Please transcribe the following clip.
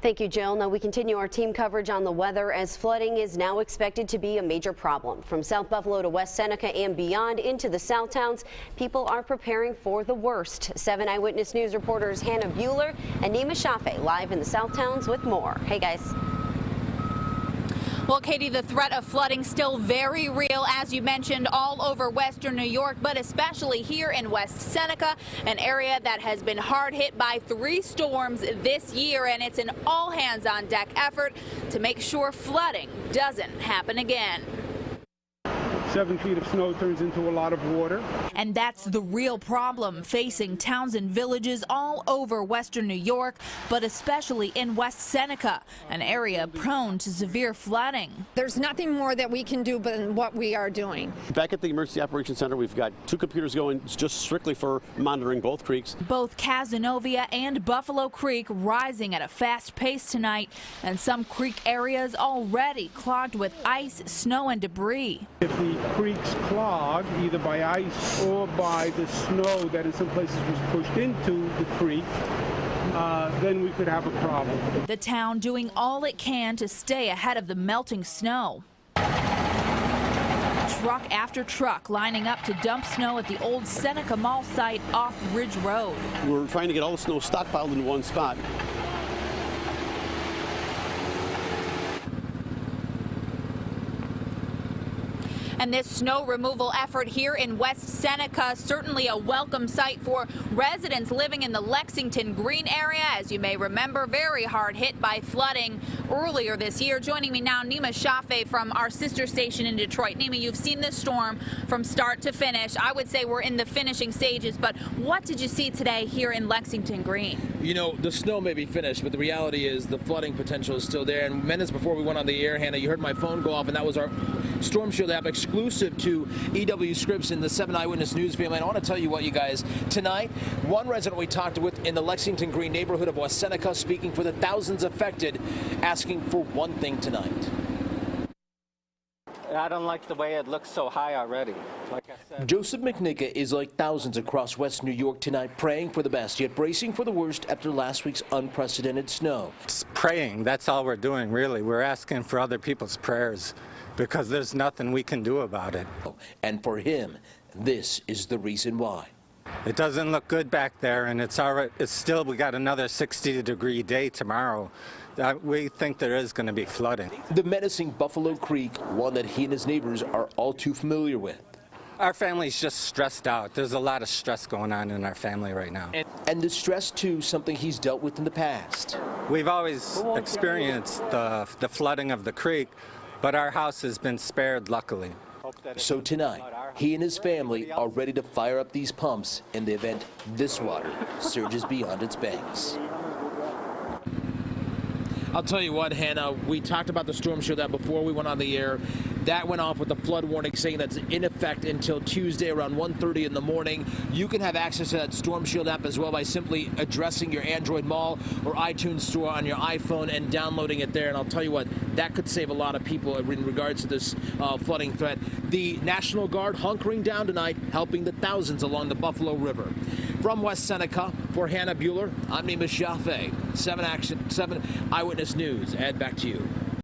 Thank you, Jill. Now we continue our team coverage on the weather as flooding is now expected to be a major problem. From South Buffalo to West Seneca and beyond into the South Towns, people are preparing for the worst. 7 Eyewitness News reporters Hannah Buehler and Nima Shaffe live in the South Towns with more. Hey, guys. Well, Katie, the threat of flooding still very real, as you mentioned, all over western New York, but especially here in West Seneca, an area that has been hard hit by 3 storms this year, and it's an all-hands-on-deck effort to make sure flooding doesn't happen again. 7 feet of snow turns into a lot of water. And that's the real problem facing towns and villages all over western New York, but especially in West Seneca, an area prone to severe flooding. There's nothing more that we can do than what we are doing. Back at the Emergency Operations Center, we've got 2 computers going just strictly for monitoring both creeks. Both Cazenovia and Buffalo Creek rising at a fast pace tonight, and some creek areas already clogged with ice, snow, and debris. If the creeks clog, either by ice or by the snow that in some places was pushed into the creek, then we could have a problem. The town doing all it can to stay ahead of the melting snow. Truck after truck lining up to dump snow at the old Seneca Mall site off Ridge Road. We're trying to get all the snow stockpiled in one spot. And this snow removal effort here in West Seneca, certainly a welcome sight for residents living in the Lexington Green area. As you may remember, very hard hit by flooding earlier this year. Joining me now, Nima Shaffe from our sister station in Detroit. Nima, you've seen this storm from start to finish. I would say we're in the finishing stages, but what did you see today here in Lexington Green? You know, the snow may be finished, but the reality is the flooding potential is still there. And minutes before we went on the air, Hannah, you heard my phone go off, and that was our Storm Shield app exclusive to EW Scripps and the 7 Eyewitness News family. And I want to tell you what, you guys, tonight, one resident we talked with in the Lexington Green neighborhood of West Seneca, speaking for the thousands affected, asking for one thing tonight. I don't like the way it looks so high already. Like I said, Joseph McNicka is like thousands across West New York tonight, praying for the best, yet bracing for the worst after last week's unprecedented snow. it's praying, that's all we're doing, really. We're asking for other people's prayers because there's nothing we can do about it. And for him, this is the reason why. It doesn't look good back there, and it's still, we got another 60-degree day tomorrow. We think there is going to be flooding. The menacing Buffalo Creek, one that he and his neighbors are all too familiar with. Our family's just stressed out. There's a lot of stress going on in our family right now. And the stress, too, something he's dealt with in the past. We've always experienced the flooding of the creek, but our house has been spared, luckily. So tonight, he and his family are ready to fire up these pumps in the event this water surges beyond its banks. I'll tell you what, Hannah, we talked about the Storm Shield app before we went on the air. That went off with a flood warning saying that's in effect until Tuesday around 1:30 in the morning. You can have access to that Storm Shield app as well by simply addressing your Android Mall or iTunes store on your iPhone and downloading it there. And I'll tell you what, that could save a lot of people in regards to this flooding threat. The National Guard hunkering down tonight, helping the thousands along the Buffalo River. From West Seneca, for Hannah Buehler, I'm Nima Shaffe. 7 Eyewitness News. Ed, back to you.